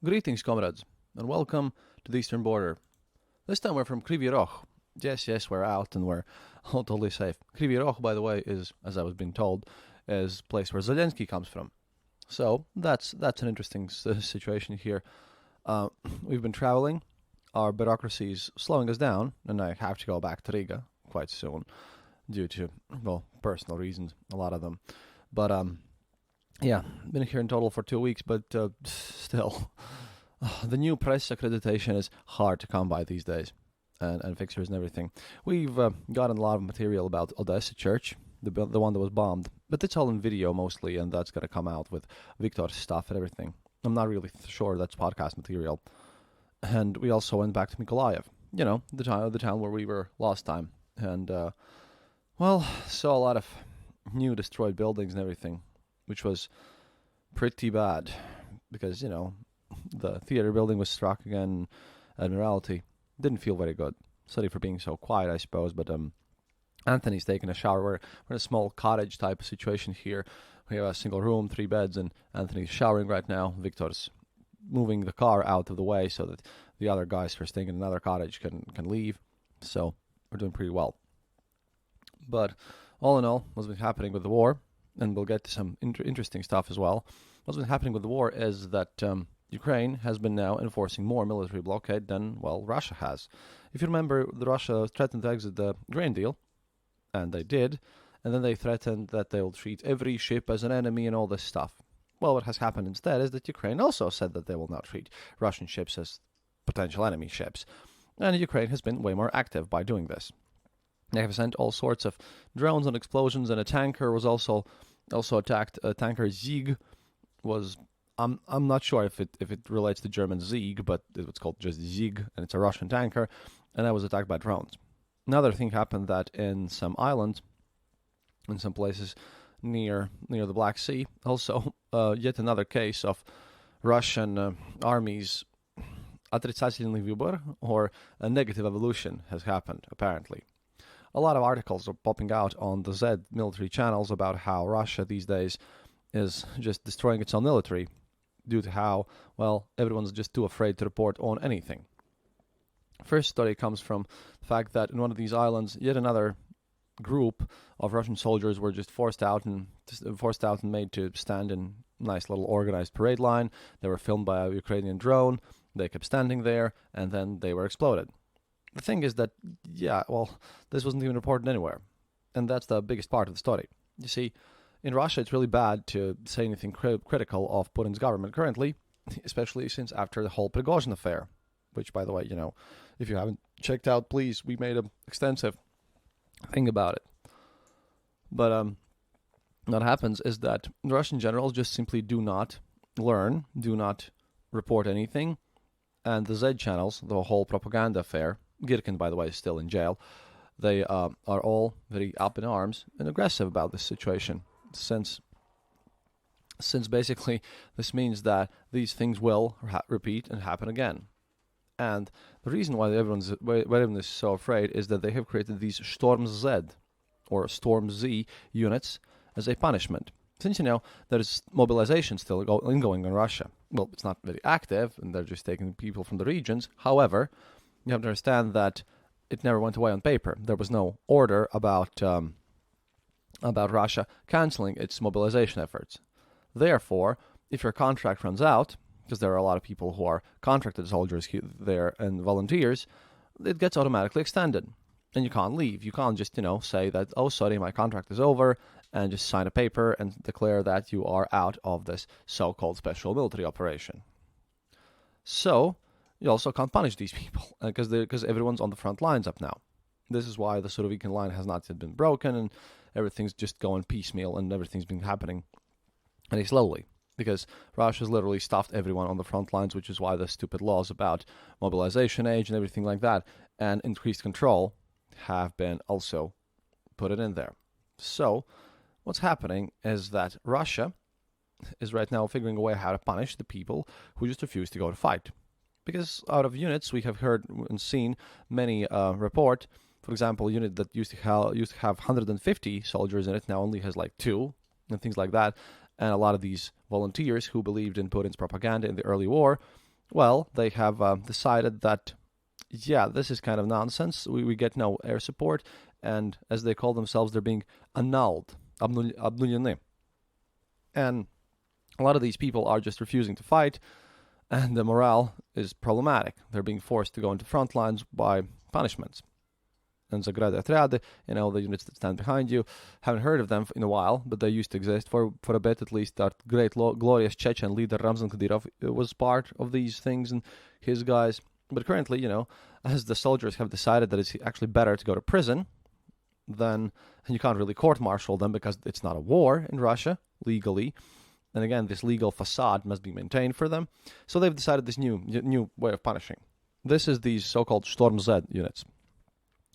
Greetings, comrades, and welcome to the eastern border. This time we're from Krivy Rih. Yes, we're out and we're all totally safe. Krivy Rih, by the way, is, as I was being told, is the place where Zelensky comes from. So that's an interesting situation here. Uh, we've been traveling. Our bureaucracy is slowing us down, and I have to go back to Riga quite soon due to, well, personal reasons, a lot of them. But yeah, been here in total for 2 weeks, but still, the new press accreditation is hard to come by these days, and fixtures and everything. We've gotten a lot of material about Odessa Church, the one that was bombed, but it's all in video mostly, and that's gonna come out with Victor's stuff and everything. I'm not really sure that's podcast material. And we also went back to Mykolaiv, the town where we were last time, and well, saw a lot of new destroyed buildings and everything, which was pretty bad because the theater building was struck again. Admiralty didn't feel very good. Sorry for being so quiet, I suppose, but Anthony's taking a shower. We're in a small cottage type of situation here. We have a single room, 3 beds, and Anthony's showering right now. Victor's moving the car out of the way so that the other guys who are staying in another cottage can leave. So we're doing pretty well. But all in all, what's been happening with the war, and we'll get to some interesting stuff as well. What's been happening with the war is that Ukraine has been now enforcing more military blockade than, well, Russia has. If you remember, Russia threatened to exit the grain deal, and they did, and then they threatened that they will treat every ship as an enemy and all this stuff. Well, what has happened instead is that Ukraine also said that they will not treat Russian ships as potential enemy ships, and Ukraine has been way more active by doing this. They have sent all sorts of drones and explosions, and a tanker was also attacked. A tanker Zieg was I'm not sure if it relates to German Sieg, but it's called just Zieg, and it's a Russian tanker, and that was attacked by drones. Another thing happened that in some islands, in some places near the Black Sea, also yet another case of Russian armies отрицательный выбор, or a negative evolution, has happened apparently. A lot of articles are popping out on the Z military channels about how Russia these days is just destroying its own military due to how, well, everyone's just too afraid to report on anything. First story comes from the fact that in one of these islands, yet another group of Russian soldiers were just forced out and made to stand in a nice little organized parade line. They were filmed by a Ukrainian drone. They kept standing there, and then they were exploded. The thing is that, this wasn't even reported anywhere. And that's the biggest part of the story. You see, in Russia, it's really bad to say anything critical of Putin's government currently, especially since after the whole Prigozhin affair, which, by the way, if you haven't checked out, please, we made an extensive thing about it. But what happens is that Russian generals just simply do not learn, do not report anything, and the Z channels, the whole propaganda affair, Girkin, by the way, is still in jail. They are all very up in arms and aggressive about this situation, since basically this means that these things will repeat and happen again. And the reason why everyone is so afraid is that they have created these Storm Z, or Storm Z units, as a punishment. Since there is mobilization still ongoing in Russia. Well, it's not very active, and they're just taking people from the regions. However, you have to understand that it never went away on paper. There was no order about Russia canceling its mobilization efforts. Therefore, if your contract runs out, because there are a lot of people who are contracted soldiers there and volunteers, it gets automatically extended. And you can't leave. You can't just, say that, oh, sorry, my contract is over, and just sign a paper and declare that you are out of this so-called special military operation. So, you also can't punish these people, because everyone's on the front lines up now. This is why the Surovikin line has not yet been broken, and everything's just going piecemeal, and everything's been happening very slowly. Because Russia's literally stuffed everyone on the front lines, which is why the stupid laws about mobilization age and everything like that, and increased control, have been also put it in there. So, what's happening is that Russia is right now figuring a way how to punish the people who just refuse to go to fight. Because out of units, we have heard and seen many report, for example, a unit that used to have 150 soldiers in it now only has like 2, and things like that. And a lot of these volunteers who believed in Putin's propaganda in the early war Well, they have decided that, yeah, this is kind of nonsense. We get no air support, and as they call themselves, they're being annulled, обнулены. And a lot of these people are just refusing to fight, and the morale is problematic. They're being forced to go into front lines by punishments. And Zagrada Otrяды, the units that stand behind you. Haven't heard of them in a while, but they used to exist for a bit at least. That great, glorious Chechen leader Ramzan Kadyrov was part of these things and his guys. But currently, as the soldiers have decided that it's actually better to go to prison, then you can't really court-martial them because it's not a war in Russia, legally. And again, this legal facade must be maintained for them. So they've decided this new way of punishing. This is these so-called Storm Z units.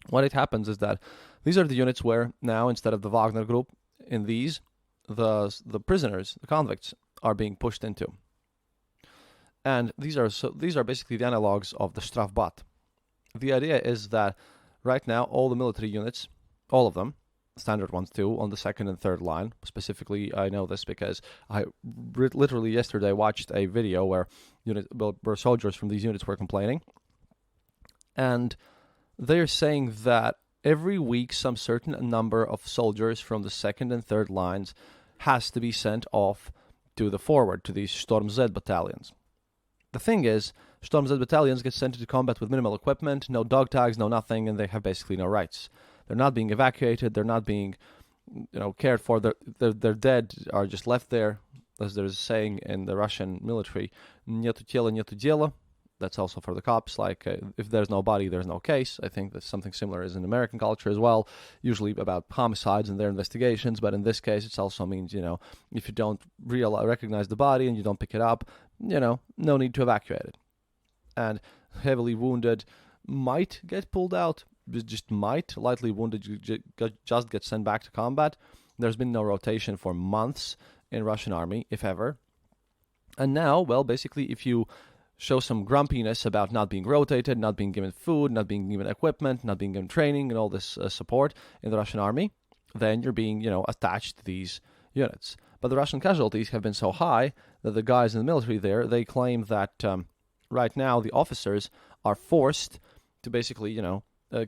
What it happens is that these are the units where now, instead of the Wagner group, in these, the prisoners, the convicts, are being pushed into. And these are basically the analogs of the Strafbat. The idea is that right now all the military units, all of them, standard ones too, on the second and third line. Specifically, I know this because I literally yesterday watched a video where soldiers from these units were complaining. And they're saying that every week some certain number of soldiers from the second and third lines has to be sent off to the forward, to these Storm Z battalions. The thing is, Storm Z battalions get sent into combat with minimal equipment, no dog tags, no nothing, and they have basically no rights. They're not being evacuated, they're not being cared for, they're dead, are just left there, as there's a saying in the Russian military, нету тела, нету дела. That's also for the cops, like if there's no body, there's no case. I think that something similar is in American culture as well, usually about homicides and their investigations, but in this case it also means, if you don't recognize the body and you don't pick it up, no need to evacuate it. And heavily wounded might get pulled out, just might. Lightly wounded just get sent back to combat. There's been no rotation for months in Russian army, if ever. And now, well, basically, if you show some grumpiness about not being rotated, not being given food, not being given equipment, not being given training and all this support in the Russian army, then you're being, attached to these units. But the Russian casualties have been so high that the guys in the military there, they claim that right now the officers are forced to basically,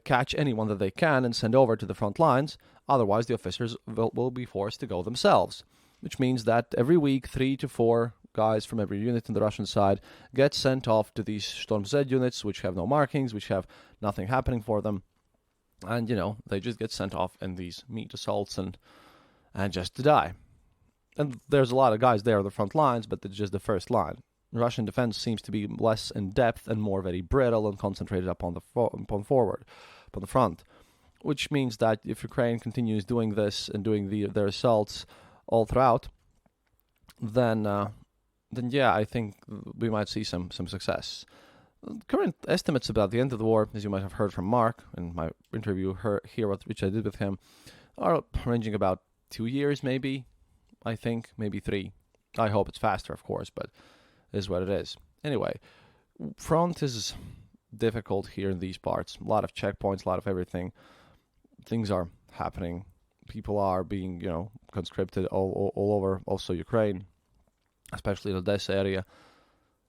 catch anyone that they can and send over to the front lines. Otherwise, the officers will be forced to go themselves, which means that every week 3 to 4 guys from every unit on the Russian side get sent off to these Storm Z units, which have no markings, which have nothing happening for them. And, they just get sent off in these meat assaults and just to die. And there's a lot of guys there on the front lines, but it's just the first line. Russian defense seems to be less in depth and more very brittle and concentrated upon the front. Which means that if Ukraine continues doing this and doing their assaults all throughout, then yeah, I think we might see some success. Current estimates about the end of the war, as you might have heard from Mark in my interview here, which I did with him, are ranging about 2 years, maybe. I think maybe 3. I hope it's faster, of course, but it is what it is. Anyway, front is difficult here in these parts. A lot of checkpoints, a lot of everything. Things are happening. People are being, conscripted all over, also Ukraine, especially in the Odessa area.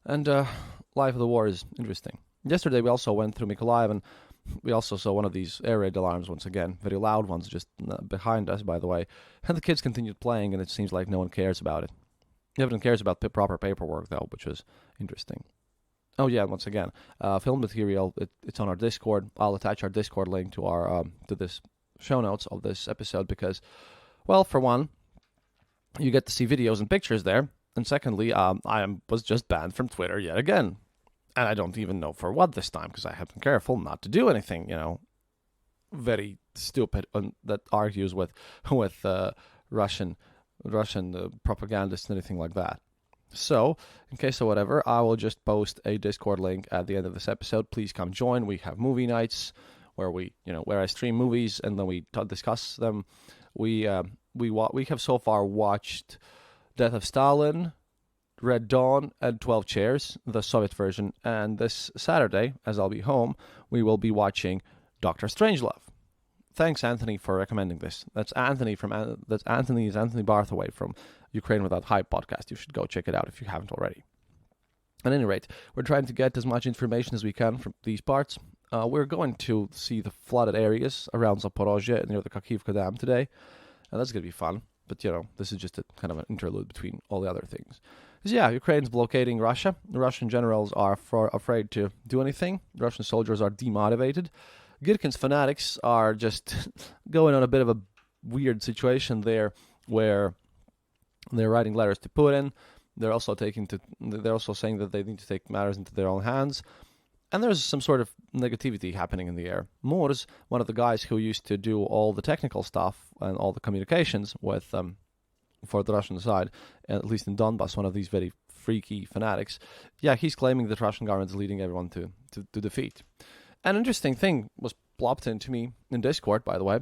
And life of the war is interesting. Yesterday we also went through Mykolaiv, and we also saw one of these air raid alarms once again, very loud ones just behind us, by the way. And the kids continued playing, and it seems like no one cares about it. Everyone cares about proper paperwork, though, which is interesting. Oh yeah, once again, film material, it's on our Discord. I'll attach our Discord link to our to this show notes of this episode because, well, for one, you get to see videos and pictures there. And secondly, I was just banned from Twitter yet again. And I don't even know for what this time, because I have been careful not to do anything, very stupid that argues with Russian propagandists and anything like that. So, in case of whatever, I will just post a Discord link at the end of this episode. Please come join. We have movie nights where where I stream movies and then we discuss them. We have so far watched Death of Stalin, Red Dawn, and 12 Chairs, the Soviet version. And this Saturday, as I'll be home, we will be watching Dr. Strangelove. Thanks, Anthony, for recommending this. That's Anthony Barthaway from Ukraine Without Hype podcast. You should go check it out if you haven't already. At any rate, we're trying to get as much information as we can from these parts. We're going to see the flooded areas around Zaporozhye near the Kakivka Dam today, and that's going to be fun. But, this is just a kind of an interlude between all the other things. Because, Ukraine's blockading Russia. The Russian generals are afraid to do anything. The Russian soldiers are demotivated. Girkin's fanatics are just going on a bit of a weird situation there where they're writing letters to Putin. They're also saying that they need to take matters into their own hands. And there's some sort of negativity happening in the air. Murs, one of the guys who used to do all the technical stuff and all the communications with for the Russian side, at least in Donbass, one of these very freaky fanatics, he's claiming that Russian government is leading everyone to defeat. An interesting thing was plopped into me in Discord, by the way,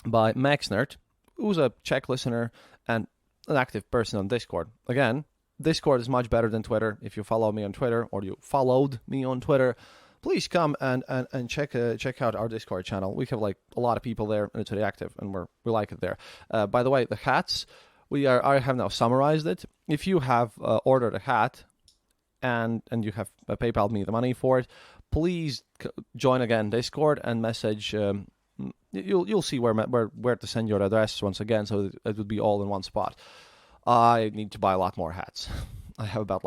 by Maxnert, who's a Czech listener and an active person on Discord. Again, Discord is much better than Twitter. If you follow me on Twitter or you followed me on Twitter, please come and check out our Discord channel. We have a lot of people there, and it's very active, and we like it there. By the way, the hats, I have now summarized it. If you have ordered a hat and you have PayPal me the money for it, please join again Discord and message. You'll see where to send your address once again, so it would be all in one spot. I need to buy a lot more hats. I have about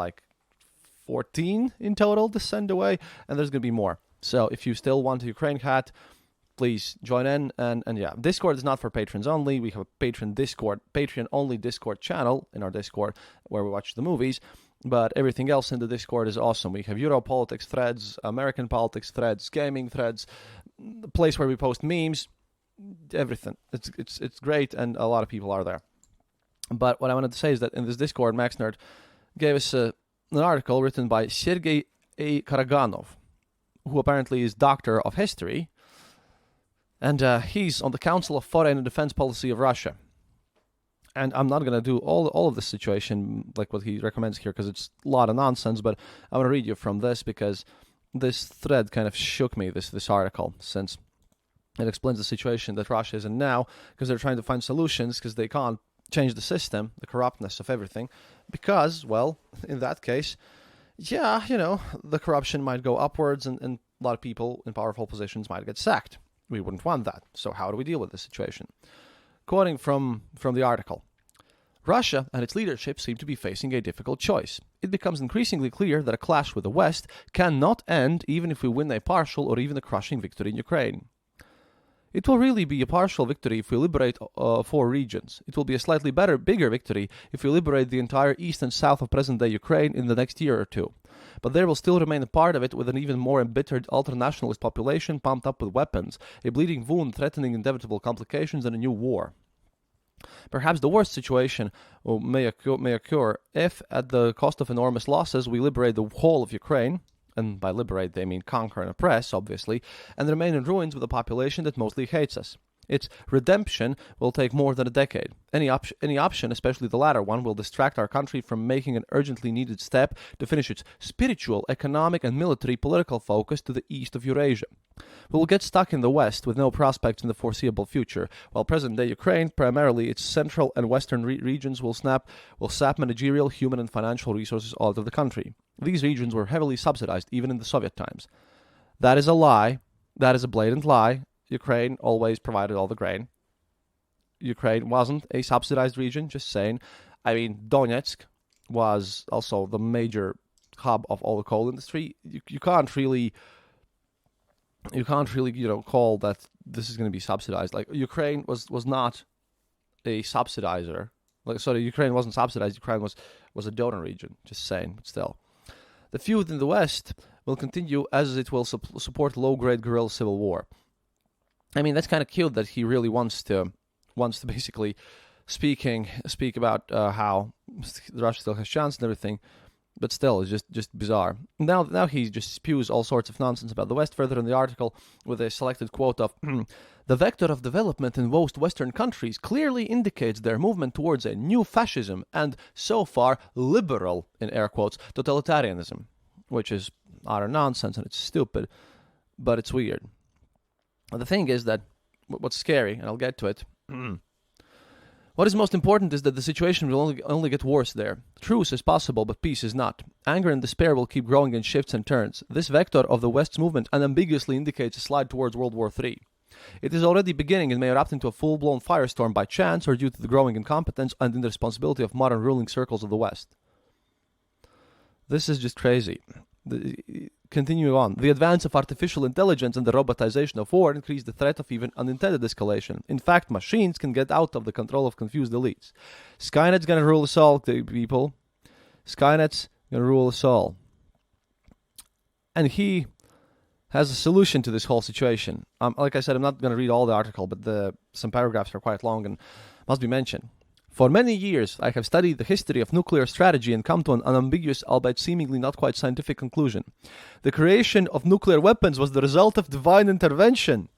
14 in total to send away, and there's going to be more. So if you still want a Ukraine hat, please join in. And Discord is not for patrons only. We have a Patreon-only Discord channel in our Discord where we watch the movies. But everything else in the Discord is awesome. We have Euro politics threads, American politics threads, gaming threads, the place where we post memes, everything. It's great, and a lot of people are there. But what I wanted to say is that in this Discord, Max Nerd gave us an article written by Sergei A. Karaganov, who apparently is Doctor of History, and he's on the Council of Foreign and Defense Policy of Russia. And I'm not going to do all of this situation like what he recommends here because it's a lot of nonsense, but I want to read you from this because this thread kind of shook me, this article, since it explains the situation that Russia is in now because they're trying to find solutions because they can't change the system, the corruptness of everything, because, well, in that case, the corruption might go upwards and a lot of people in powerful positions might get sacked. We wouldn't want that. So how do we deal with this situation? Quoting from the article, Russia and its leadership seem to be facing a difficult choice. It becomes increasingly clear that a clash with the West cannot end even if we win a partial or even a crushing victory in Ukraine. It will really be a partial victory if we liberate 4 regions. It will be a slightly bigger victory if we liberate the entire east and south of present-day Ukraine in the next year or two. But there will still remain a part of it with an even more embittered ultra-nationalist population pumped up with weapons, a bleeding wound threatening inevitable complications and a new war. Perhaps the worst situation may occur if, at the cost of enormous losses, we liberate the whole of Ukraine, and by liberate they mean conquer and oppress, obviously, and remain in ruins with a population that mostly hates us. Its redemption will take more than a decade. Any option, especially the latter one, will distract our country from making an urgently needed step to finish its spiritual, economic, and military political focus to the east of Eurasia. We will get stuck in the west with no prospects in the foreseeable future, while present-day Ukraine, primarily its central and western regions, will sap managerial, human, and financial resources out of the country. These regions were heavily subsidized even in the Soviet times. That is a lie. That is a blatant lie. Ukraine always provided all the grain. Ukraine wasn't a subsidized region, just saying. I mean, Donetsk was also the major hub of all the coal industry. You can't really, call that this is going to be subsidized. Like, Ukraine was not a subsidizer. Ukraine wasn't subsidized. Ukraine was a donor region, just saying, but still. The feud in the West will continue as it will support low-grade guerrilla civil war. I mean, that's kind of cute that he really wants to basically speak about how Russia still has chance and everything, but still, it's just bizarre. Now he just spews all sorts of nonsense about the West further in the article with a selected quote of, the vector of development in most Western countries clearly indicates their movement towards a new fascism and, so far, liberal, in air quotes, totalitarianism, which is utter nonsense and it's stupid, but it's weird. The thing is that what's scary, and I'll get to it, What is most important is that the situation will only get worse there. Truce is possible, but peace is not. Anger and despair will keep growing in shifts and turns. This vector of the West's movement unambiguously indicates a slide towards World War III. It is already beginning and may erupt into a full-blown firestorm by chance or due to the growing incompetence and irresponsibility of modern ruling circles of the West. This is just crazy. Continuing on, the advance of artificial intelligence and the robotization of war increase the threat of even unintended escalation. In fact, machines can get out of the control of confused elites. Skynet's gonna rule us all, people. Skynet's gonna rule us all. And he has a solution to this whole situation. Like I said, I'm not gonna read all the article, but some paragraphs are quite long and must be mentioned. For many years, I have studied the history of nuclear strategy and come to an unambiguous, albeit seemingly not quite scientific conclusion. The creation of nuclear weapons was the result of divine intervention.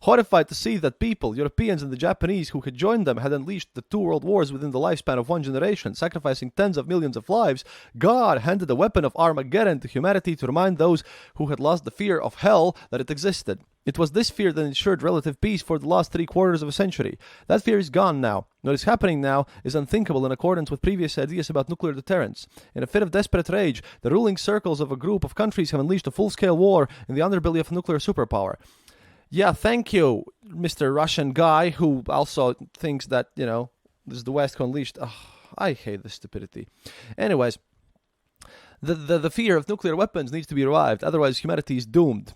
Horrified to see that people, Europeans and the Japanese who had joined them, had unleashed the 2 world wars within the lifespan of one generation, sacrificing tens of millions of lives, God handed the weapon of Armageddon to humanity to remind those who had lost the fear of hell that it existed. It was this fear that ensured relative peace for the last 3/4 of a century. That fear is gone now. What is happening now is unthinkable in accordance with previous ideas about nuclear deterrence. In a fit of desperate rage, the ruling circles of a group of countries have unleashed a full-scale war in the underbelly of a nuclear superpower. Yeah, thank you, Mr. Russian guy who also thinks that, this is the West who unleashed. I hate this stupidity. Anyways, the fear of nuclear weapons needs to be revived, otherwise humanity is doomed.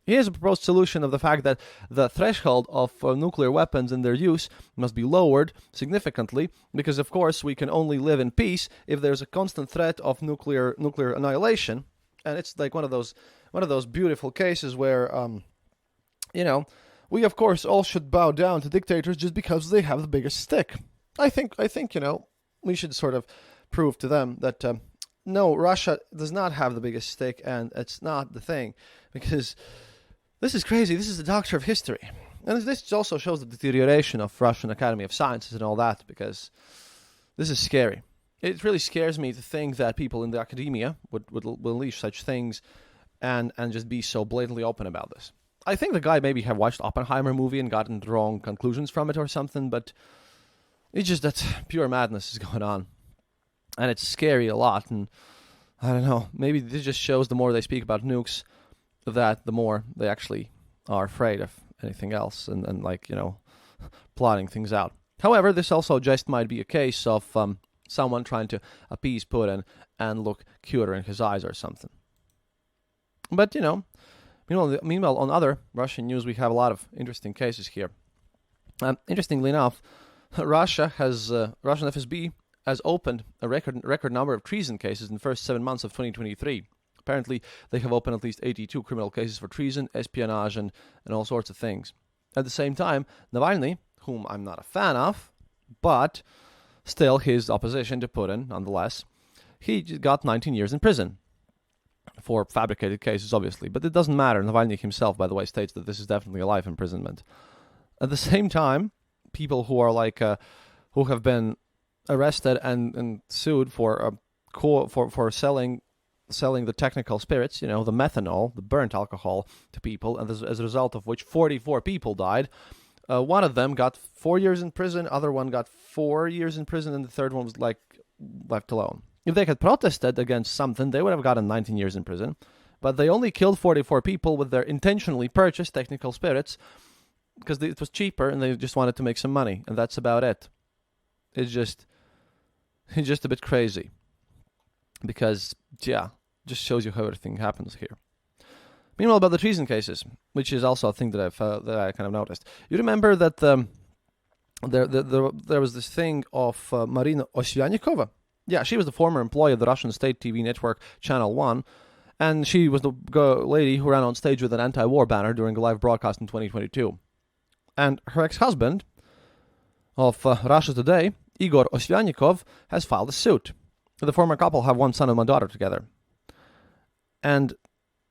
Here's a proposed solution of the fact that the threshold of nuclear weapons and their use must be lowered significantly, because of course we can only live in peace if there's a constant threat of nuclear annihilation. And it's like one of those beautiful cases where we of course all should bow down to dictators just because they have the biggest stick. I think we should sort of prove to them that no, Russia does not have the biggest stick, and it's not the thing, because this is crazy. This is the doctor of history. And this also shows the deterioration of Russian Academy of Sciences and all that, because this is scary. It really scares me to think that people in the academia would unleash such things and just be so blatantly open about this. I think the guy maybe have watched Oppenheimer movie and gotten wrong conclusions from it or something, but it's just that pure madness is going on. And it's scary a lot, and I don't know, maybe this just shows the more they speak about nukes, that the more they actually are afraid of anything else and plotting things out. However, this also just might be a case of someone trying to appease Putin and look cuter in his eyes or something. But, meanwhile, on other Russian news, we have a lot of interesting cases here. Interestingly enough, Russian FSB has opened a record number of treason cases in the first 7 months of 2023. Apparently, they have opened at least 82 criminal cases for treason, espionage, and all sorts of things. At the same time, Navalny, whom I'm not a fan of, but still his opposition to Putin, nonetheless, he got 19 years in prison for fabricated cases, obviously. But it doesn't matter. Navalny himself, by the way, states that this is definitely a life imprisonment. At the same time, people who are who have been arrested and sued for selling the technical spirits, the methanol, the burnt alcohol to people, and as a result of which 44 people died. One of them got 4 years in prison, other one got 4 years in prison, and the third one was left alone. If they had protested against something, they would have gotten 19 years in prison, but they only killed 44 people with their intentionally purchased technical spirits because it was cheaper and they just wanted to make some money, and that's about it. It's just a bit crazy because, just shows you how everything happens here. Meanwhile, about the treason cases, which is also a thing that I kind of noticed. You remember that there was this thing of Marina Osyanikova. Yeah, she was the former employee of the Russian state TV network Channel 1, and she was the lady who ran on stage with an anti-war banner during a live broadcast in 2022. And her ex-husband of Russia Today, Igor Osyanikov, has filed a suit. The former couple have one son and one daughter together. And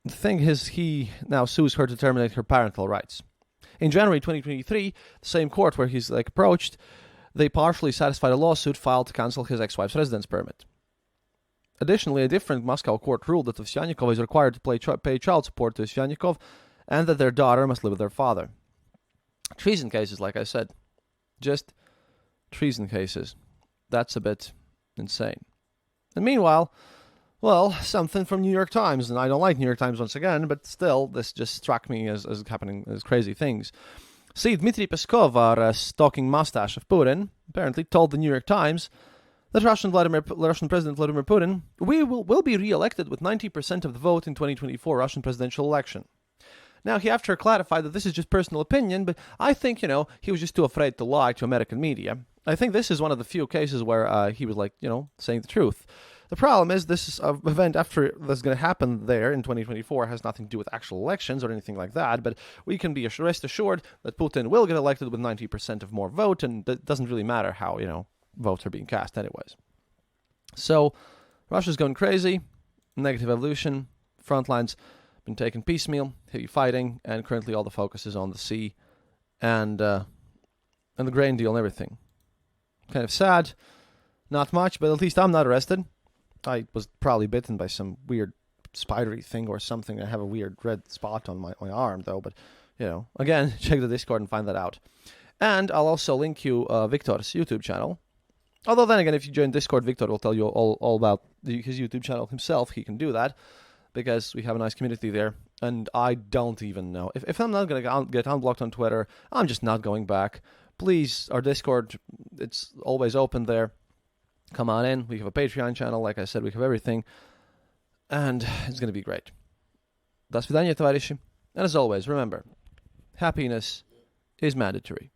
the thing is, he now sues her to terminate her parental rights. In January 2023, the same court where he's approached, they partially satisfied a lawsuit filed to cancel his ex-wife's residence permit. Additionally, a different Moscow court ruled that Ovsyannikov is required to pay child support to Ovsyannikov and that their daughter must live with their father. Treason cases, like I said, just treason cases. That's a bit insane. And meanwhile, well, something from New York Times, and I don't like New York Times once again, but still, this just struck me as happening as crazy things. See, Dmitry Peskov, our stalking mustache of Putin, apparently told the New York Times that Russian President Vladimir Putin will be re-elected with 90% of the vote in 2024 Russian presidential election. Now, he after clarified that this is just personal opinion, but I think, he was just too afraid to lie to American media. I think this is one of the few cases where he was saying the truth. The problem is this event after that's going to happen there in 2024 has nothing to do with actual elections or anything like that, but we can be rest assured that Putin will get elected with 90% of more vote, and it doesn't really matter how, votes are being cast anyways. So, Russia's going crazy, negative evolution, front lines been taken piecemeal, heavy fighting, and currently all the focus is on the sea and the grain deal and everything. Kind of sad, not much, but at least I'm not arrested. I was probably bitten by some weird spidery thing or something. I have a weird red spot on my arm, though. But, again, check the Discord and find that out. And I'll also link you Victor's YouTube channel. Although then again, if you join Discord, Victor will tell you all about his YouTube channel himself. He can do that because we have a nice community there. And I don't even know. If I'm not going to get unblocked on Twitter, I'm just not going back. Please, our Discord, it's always open there. Come on in. We have a Patreon channel. Like I said, we have everything. And it's going to be great. До свидания, товарищи. And as always, remember, happiness is mandatory.